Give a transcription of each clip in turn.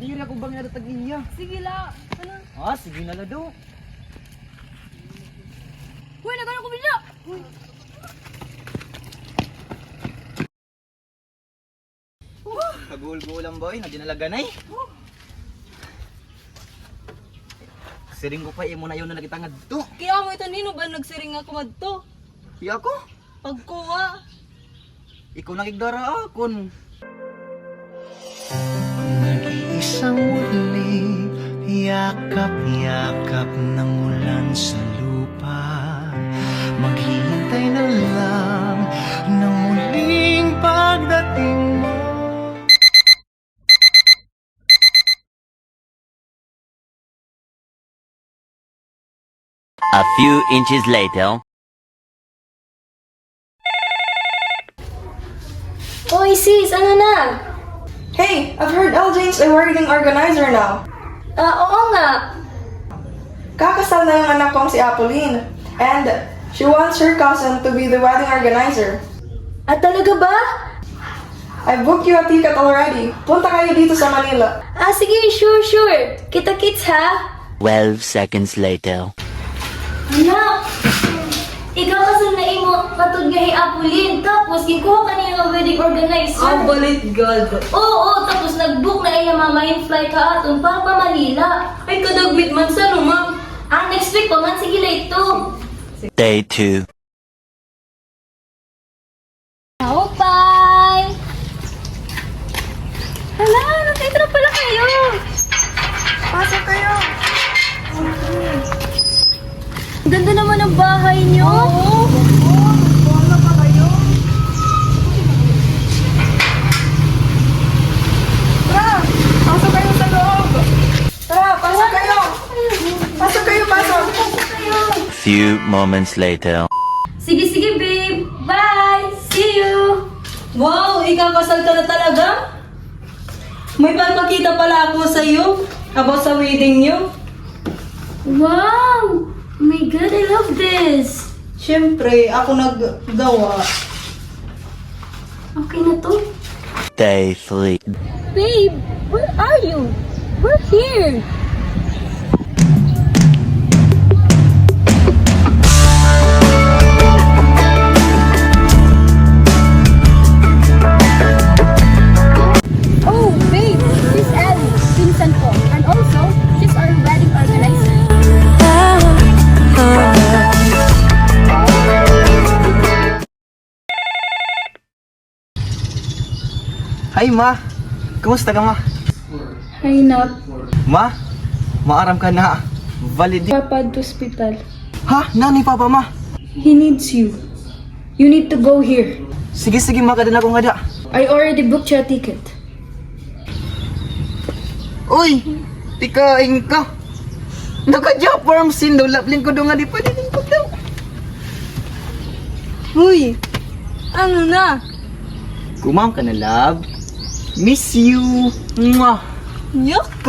Diri ako bang nadatag iya. Sige la. Ano? Ah, sige na lado. Uy, nagano ko bila. Kagul-gulang boy, na dinalaganay. Siring ko pa imo na yun na nakitangad to. Kaya mo ito nino ba nagsiring ako madto? Iya ko. Pagkuha. Ikaw nakigdara akon. Nag-iisang muling yakap-yakap ng ulan sa lupa. Maghihintay na lang ng muling pagdating mo. A few inches later. Oy sis, ano na? Hey, I've heard LJ's a wedding organizer now. Oo nga. Kakasal na yung anak kong si Apolline. And she wants her cousin to be the wedding organizer. At talaga ba? I booked you a ticket already. Punta kayo dito sa Manila. Sige, sure. Kita-kits ha? 12 seconds later. Anak! Ikaw kasi na imo katod nga Apolline. Tapos, gikuha ka niya nga wedding organizer. Ang balit god. Oo, tapos nag-book na iya mama yung flight ka aton para pa Manila. Ay kadagwit man sa no, ma'am. Next week pa man, sige late to. Day 2. Ciao, bye! Hala, nandito na pala kayo. Pasok kayo. Ang ganda naman ng bahay niyo. Oo. Wala pa kayo. Tara, pasok kayo sa loob. Tara, pasok kayo. Pasok kayo, pasok. Few moments later. Sige, babe. Bye! See you! Wow, ikakasal ka na talaga? May papakita pala ako sa iyo about sa wedding niyo. Wow! Oh my God, I love this! Siyempre, ako naggawa. Okay na to? Day 3. Babe, where are you? We're here! Oh, babe, she's Ellie, Vincent ko. And also, she's our wedding organizer. Hi ma. Kumusta ka ma? Hi, Nak. Ma, maaram ka na. Valid. Papa at hospital. Ha? Nani papa ma? He needs you. You need to go here. Sige ma, kada na ko nga da. I already booked your ticket. Uy, tikain ka. Naka-Japarm sin daw. Laplin ko daw nga di pwede din ko daw. Huy, ano na? Kumam ka na love. Miss you. Mwah. Yak!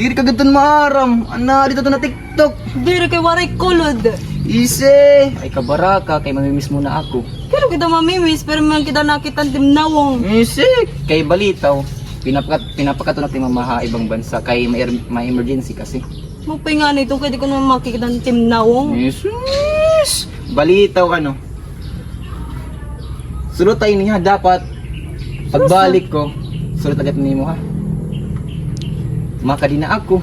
Diri ka gaton maaram. Ana, dito to na TikTok. Diri kay waray kulod. Ise. Ay kabaraka, kay mamimiss mo na ako. Pero kita mamimis, pero man kita nakita timnawong. Ise. Kay balitaw. Pinapakato natin mamaha ibang bansa kay may emergency kasi. Mapay nga nito, kaya di ko naman makikita ng timnawong. Jesus! Balitaw ano. Sulot tayo niya dapat pagbalik ko. Sulot agad nimo ha. Makadi na ako.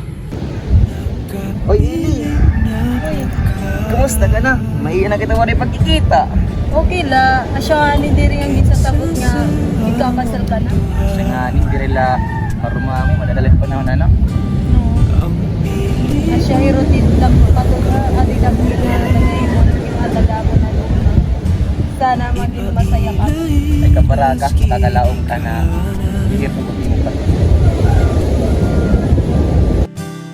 Oy, kumusta ka na? Maiya na kita wala pagkikita. Okay la, asya ni diri ang gisa sabot nga ikakasal ka na. Siya nga, hindi rin la marumami, madadalit pa naman ano. Asya hirotid lang patuloy at idang nagayimon at tagabo na doon. Sana maging masaya ka. Ay kabaraga, kakalaong ka na. Hindi po ko pa.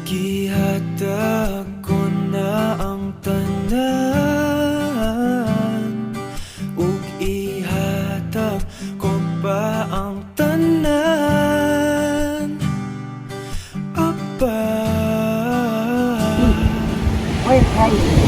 Gihatag ko na ang tanan ug ihatag ko pa ang tanan Apa Oy, hi.